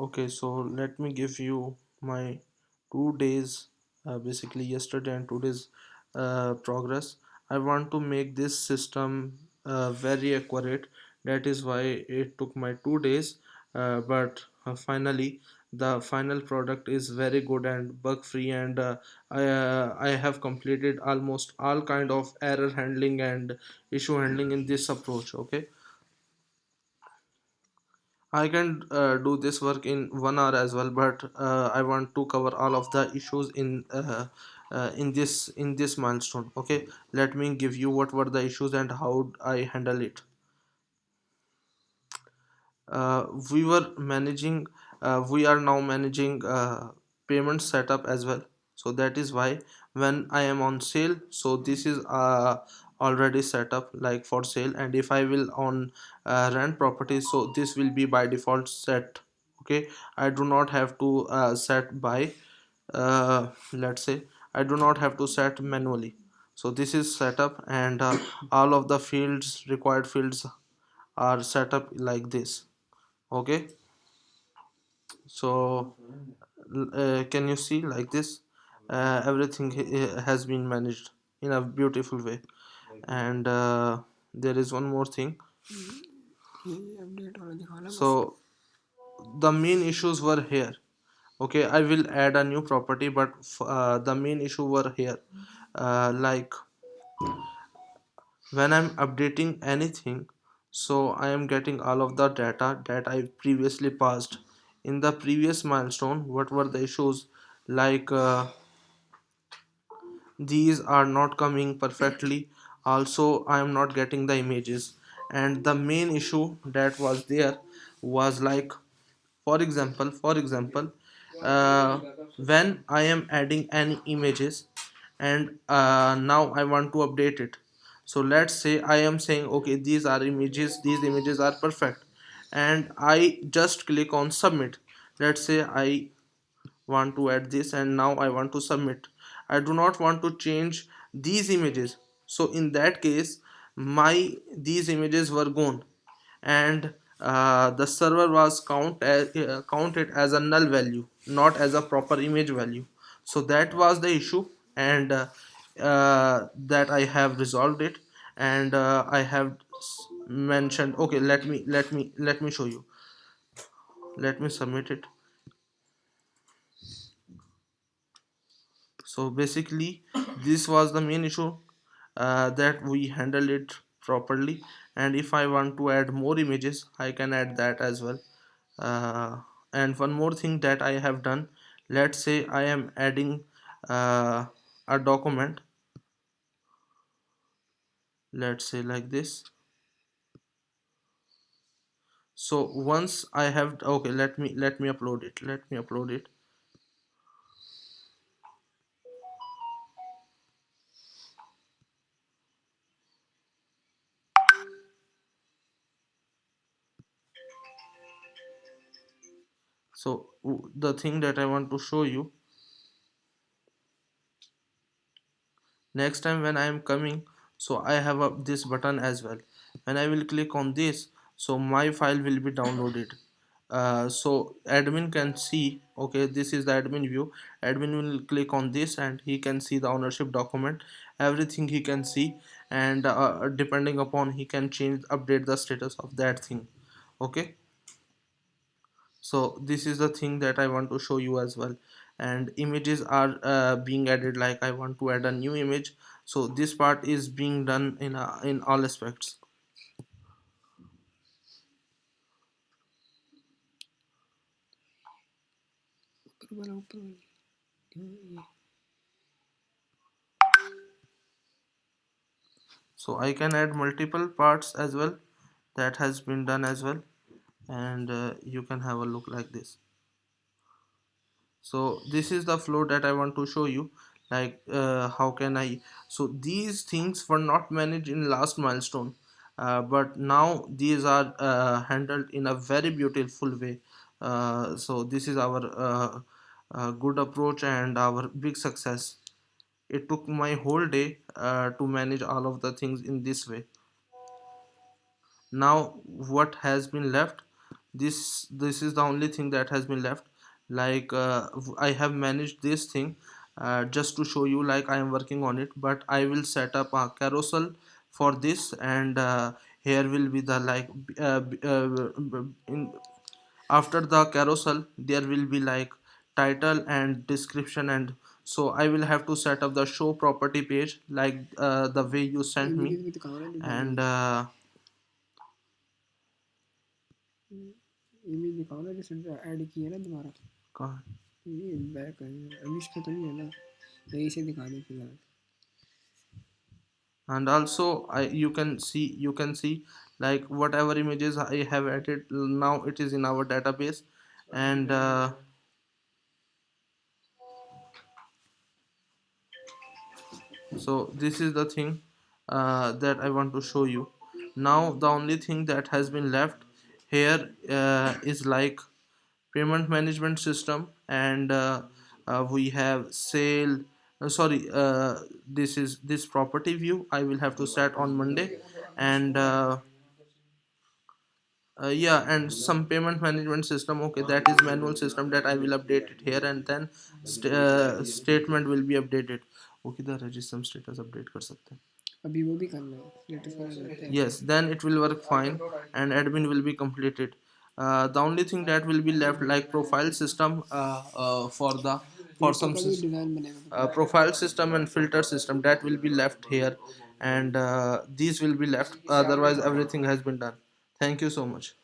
Okay, so let me give you my 2 days, basically yesterday and today's progress. I want to make this system very accurate. That is why it took my 2 days, but finally the final product is very good and bug free, and I have completed almost all kind of error handling and issue handling in this approach. Okay, I can do this work in 1 hour as well, but I want to cover all of the issues in this milestone. Okay, let me give you what were the issues and how I handle it. uh, we were managing we are now managing payment setup as well, so that is why when I am on sale, so this is already set up like for sale, and if I will on rent property, so this will be by default set. Okay, I do not have to set by let's say I do not have to set manually. So this is set up, and all of the fields, required fields, are set up like this. Okay, so can you see like this? Everything has been managed in a beautiful way, and there is one more thing. So the main issues were here. Okay, I will add a new property, but the main issue were here. Like when I'm updating anything, so I am getting all of the data that I previously passed in the previous milestone. What were the issues? Like these are not coming perfectly. Also, I am not getting the images, and the main issue that was there was like, for example, uh, when I am adding any images, and now I want to update it. So let's say I am saying, okay, these are images, these images are perfect, and I just click on submit. Let's say I want to add this, and now I want to submit. I do not want to change these images. So in that case, my these images were gone, and the server was counted as a null value, not as a proper image value. So that was the issue, and that I have resolved it, and I have mentioned. Okay, let me show you. Let me submit it. So basically this was the main issue, that we handle it properly, and if I want to add more images, I can add that as well. uh, and one more thing that I have done, let's say I am adding uh, a document, let's say like this. So once I have, okay, let me upload it, let me upload it. So the thing that I want to show you, next time when I am coming, so I have this button as well. When I will click on this, so my file will be downloaded. So admin can see, okay, this is the admin view. Admin will click on this, and he can see the ownership document, everything he can see, and depending upon, he can change, update the status of that thing. Okay, so this is the thing that I want to show you as well. And images are being added, like I want to add a new image, so this part is being done in all aspects. So I can add multiple parts as well, that has been done as well, and you can have a look like this. So this is the flow that I want to show you, like how can I, so these things were not managed in last milestone, but now these are handled in a very beautiful way. So this is our good approach and our big success. It took my whole day to manage all of the things in this way. Now what has been left, This is the only thing that has been left. Like I have managed this thing just to show you, like I am working on it, but I will set up a carousel for this, and here will be the like in after the carousel there will be like title and description, and so I will have to set up the show property page like the way you sent me. And image दिखाओ ना जिसने add की है ना दोबारा। कहाँ? ये back अभी इस पे तो नहीं है ना, यहीं से दिखा दे फिलहाल। And also you can see like whatever images I have added, now it is in our database. And so this is the thing that I want to show you. Now the only thing that has been left here is like payment management system, and we have sale sorry this is this property view I will have to set on Monday. And yeah, and some payment management system, okay, that is manual system that I will update it here, and then statement will be updated. Okay, the register status update कर सकते हैं. अभी वो भी करना है, status वाला करते हैं। Yes, then it will work fine and admin will be completed. The only thing that will be left like profile system for some design बनेगा। profile system and filter system that will be left here, and these will be left, otherwise everything has been done. Thank you so much.